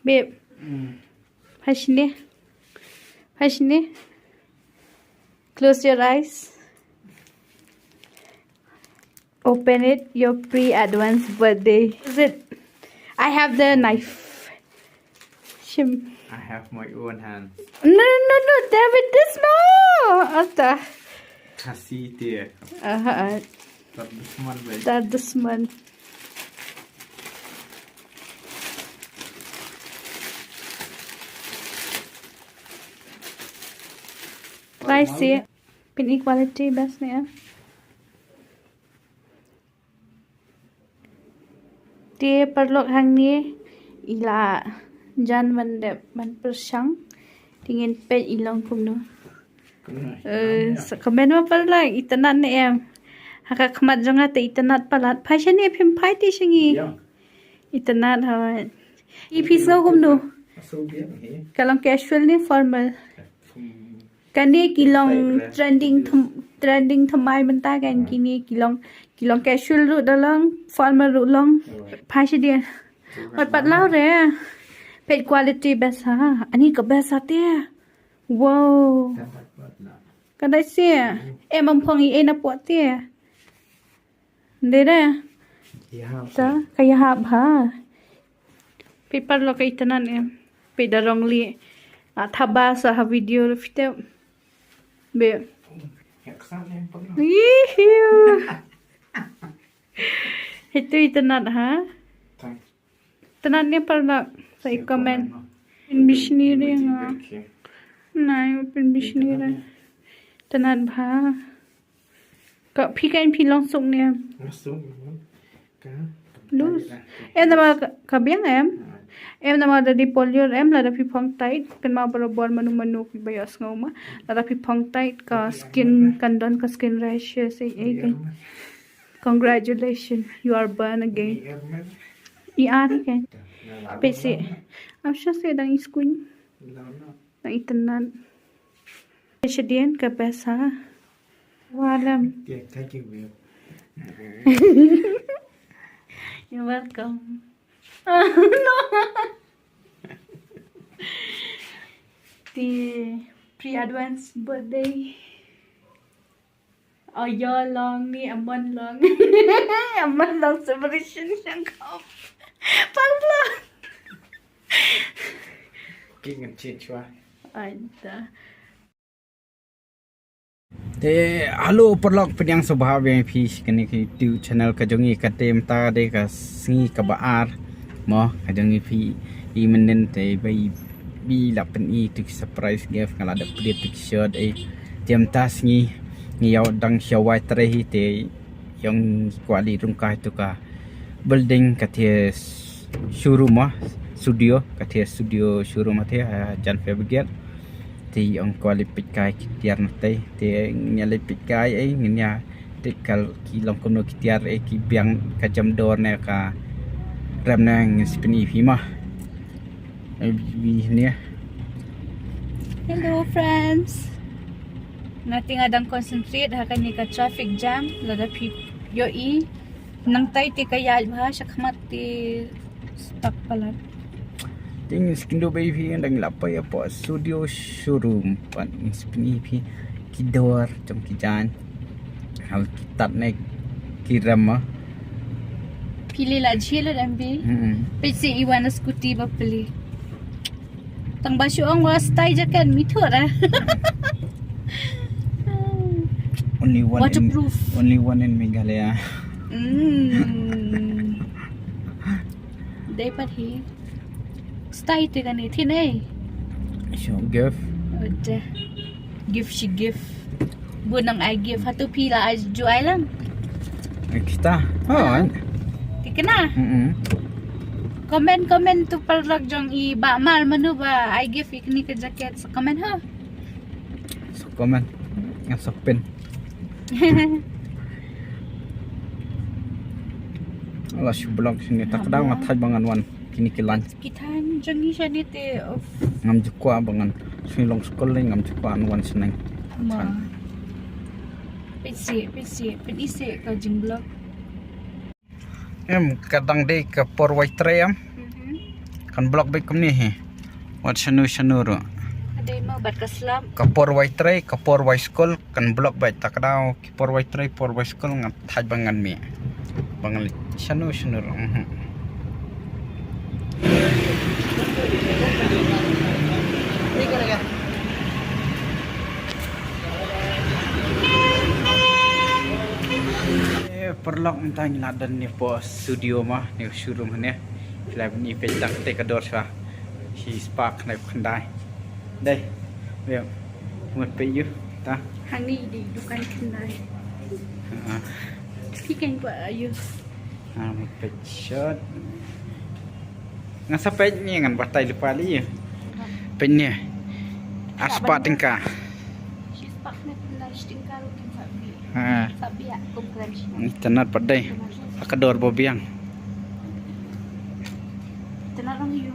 Babe. Hashni. Hashni. Close your eyes. Open it. Your pre-advance birthday. Is it? I have the knife. Shim. I have my own hand. No, David, this no. Asta. Kasih dia. Tak dusman baik. That this month. Try see. Pin equality best niya. Dia perlu hang ni ila jan man persang tingin pe ilong kumno. Comment mo pala itanan ni em. Haka kamat jonga te itanat palat. Phai shani phim phai ti shingi. Itanat ha. Ipisno kumno. Kalong casual ni formal. Kani kilong trending thamai menta kan kini kilong casual ru dalang formal ru long. Phai shadi. Mat pat lau re. Pet quality best ha. Ani ka best ate. Wow. Kadai sia. Em amphongi e na pot tia. Dere. Ta kaya hab ha. Paper lo kay tanan em. Pe darong li. Thaba sa ha video fite. Be. Itu itanan ha. Tanan ni parla sa comment. Missionary nga. Nai pen missionary. Tanan bha. Ka phi kain phi long sung ne. Lose. Em nama ka biang em. Em nama dari polio em la da phi phong tight kan ma barabor manu pi bayas ngau ma la da phi phong tight ka skin kandon ka skin rashes e congratulations, you are born again. Iari kan. Pesi. I'm sure say dang iskuin. Dang itanan. Shadian ka pesa. Walam. Thank you. You're welcome. No. The pre-advance birthday. A year long ni, a month long. A month long celebration siyang kau. Pala. Kinh change wa. Ada. Te halo perlok penyang subhab yang pi kini ki YouTube channel kajongi katem ta de ka singi ka baar mo kajongi pi I menen te bai bi la pen I tu surprise gift kala da plate tu shirt tem ta singi ni yaw dang shawai tre hi te yang kuali rungkai tu ka building ka te showroom studio ka te studio showroom te jan fabricate thì ông coi lịch bịch cài tiar nate thì nhà lịch bịch cài ấy nhà thì kal ki long kono ki tiar ấy ki biang ka jam dor ne ka ram nang spini phima vi ne. Hello friends. Nating adang concentrate ha kani ka traffic jam lada pi yo I nang tay ti kaya ba sakmat ti stuck pala. Ting skindo baby đang lapai apa studio showroom pan spini phi kidor trong kijan hal kitat ne kirama Pilih lah jil dan bi. Pesi iwan scooty ba pilih. Tang basyo ang was tay jacket mithor only one waterproof. only one in Meghalaya. Dapat hi. Stay te kan thi nei. So gift. Udah. Gift she gift. Bunang I give hatu pila I jual lang. Kita. Oh. Kena. Komen tu perlak jong I ba mal manu ba I give ikni ke jacket so komen ha. So komen. Yang sopen. Allah syublok sini tak kadang matai bangan wan kini ke lunch. Kita jong ni siya te of Ngam jukwa bangan sini long sekolah ngam jukwa wan seneng. ma. Pesi pen isi ka jing blog. Em kadang dei ke por wai tre em. kan blok baik kum ni he wat shanu ro Ada mau bat keselam. kapor wai trai kapor wai school kan blok baik tak dau kapor wai trai por wai school ngat thaj bangan mi bangal shanu ro perlok mentang ladan ni po studio mah ni showroom ni lab ni petak te kador swa si spark nai khandai đây việc một bị dữ ta Hàng ni di dukan kendai. Pikan buat ayu. một bị shot ngasa pe ni ngan batai lupa li ya pe ni aspa tingka Si spark na kendai tingkal kin sabi. ha Sabi ya kumpulan. ni tanat padai akador bobiang Tenang you.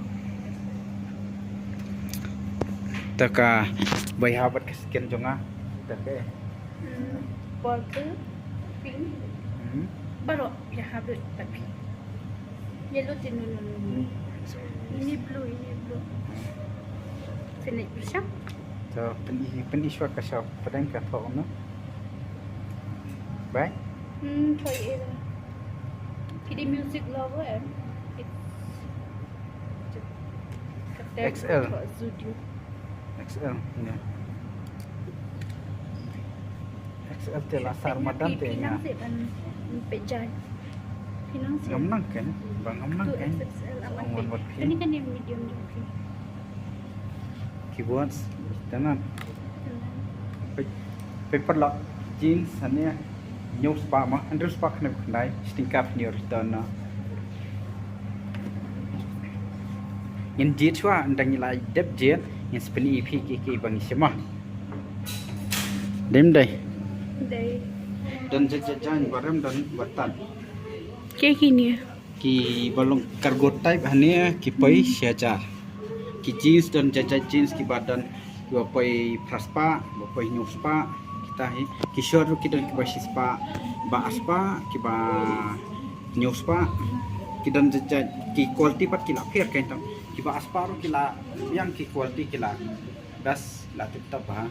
taka bai habat kesekian jonga taka Purple, pink, baru ya habis tapi. Yellow tinun. Ini blue. Finish bersam. so pendi shwa ka shop padang ka thok no bai Toy era. PD music lover. XL. Studio. XL ni XL te lasar madan te nya Pinang sip an pejan. Pinang sip. ngam nang kan bang ngam nang kan XL aman. Ngam buat pin. Ini kan yang medium ni. keyboards tanan paper lock jeans ania news pa ma andrew spark na khandai stinkap ni return na yen jet chwa andang ni lai dep jet yen speni ep ki bang isma dem dai Dari dan jajan baram dan batan kayak gini. ki balong cargo type hania ki pai siajar ki jeans dan jajan jeans ki badan dua pai praspa dua pai news pa kita hi ki short ki dan ki basis pa ba aspa ki ba news pa ki dan jajan ki quality pat ki la pher kain tam ki ba aspa ro ki la yang ki quality ki la das la tetap ha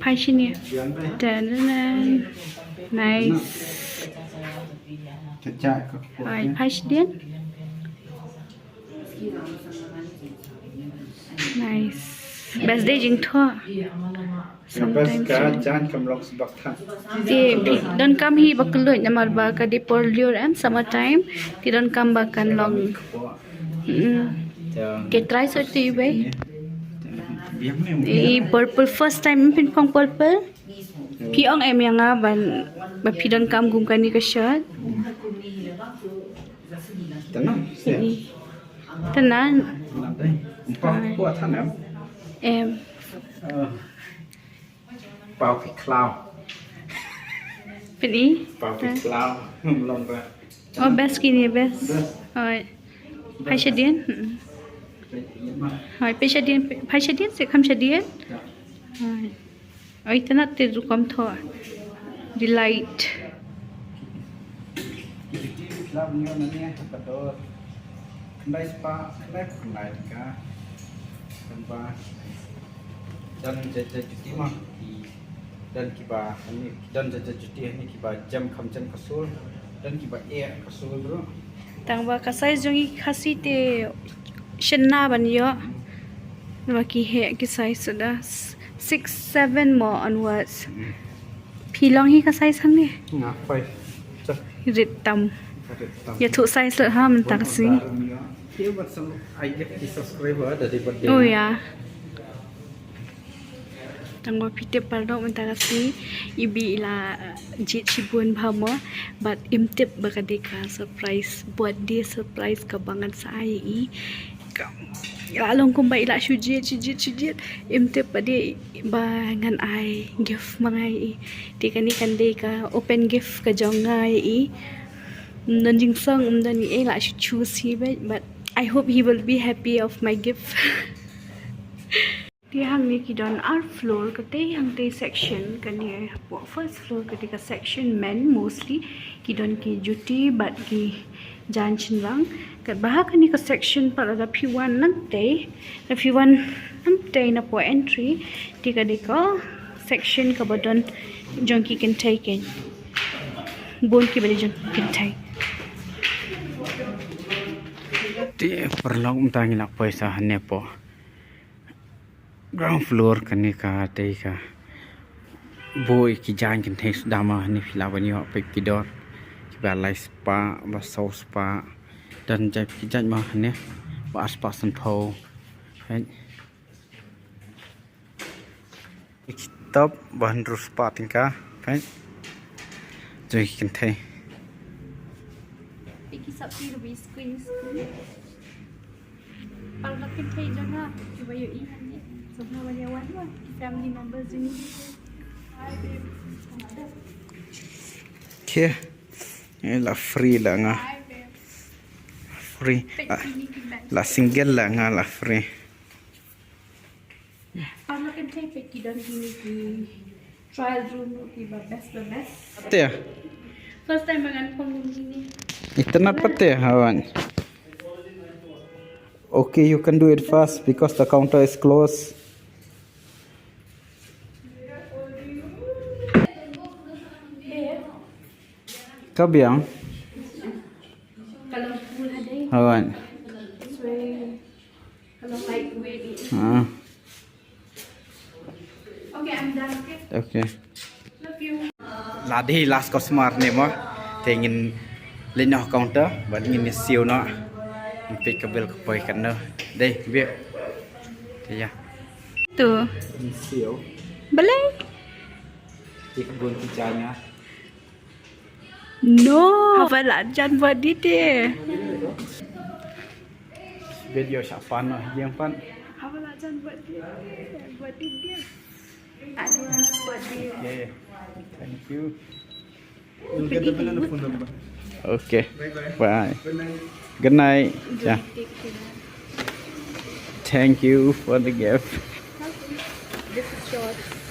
Passionnya. yang dai Dan nice. jajan ko Ay, passion. Nice. Best day jing thua. Sometimes. jan kam lok sebak tha Don't come here bakulun namar ba ka di porlior and summertime. Ti don't come back and long. Get try so to you bay. Purple first time pin pong purple. Pi ong em yang nga ban ba pi don't come gum ka ni ka shot. tenang Tenan đây bao của thằng em em bao cái cloud Pini. bao cái cloud lòng ra Oh best kini best. Oi. Passion. Hai passion se kam shadian. Hai. Oi tanat te kam tho. Delight. cloud như này kador kendai spa kendai kendai ka tanpa dan jaja cuti mah dan kiba ini dan jaja cuti ini kiba jam kamjan kasul dan kiba kasul bro Tang ba kasai jongi khasi te shenna ban yo. Nama ki he ki size sudah 6-7 more onwards. Pilong hi ka size ham ni. ngapai cak Rit tam. Ya tu size le ha men taksi. Dia buat selalu aja di subscriber dari pada Oh ya. Tang ba pite pardo men taksi. Ibi la jit shibun bhamo but imtip bakadika surprise buat dia surprise kebangan saya i. Along kung ba ila sujit imtip pa di bangan ay gift mangai i. Di kani kande ka open gift ka jongai i. Dan jing song dan ni ila should choose he but I hope he will be happy of my gift. Dia hang ni kidon art floor kate hang te section kani po first floor kate ka section men mostly kidon ki juti bat ki janchin lang kat bahag kani ka section para da P1 nante da P1 nante na po entry di ka section ka badon jong ki can take in bon ki bali jong can take ti perlu umtangi nak paisa hane po ground floor kani ka te ka boy ki jan kin te dama ni filawani ho pe kidor ki ba lai spa ba so spa dan jap ki jan ma ne ba aspa san pho hai stop ban ru spa tingka hai joi kin te iki sapi lebih screen kalau nak can take jangan cuba yo ihan ni semua karyawan lah family members ini kia la free la nga free la single la nga la free kalau nak can take peki dan ini di trial room ki best te first time dengan pengun ini itna pate hawan okay you can do it fast because the counter is closed kabiang kalau full ada hawan kalau lightweight okay I'm done okay love you ladi last customer ne mo tengin leno counter ban ngin siu no pick kabel ko poi kan no đây việc thì ya tu siu boleh pick bun kijanya no apa lah jangan buat dia video syafan no yang fan apa lah jangan buat dia ada buat dia okay thank you You'll get the bill and the phone number. okay bye Good night. good night yeah thank you for the gift This is short.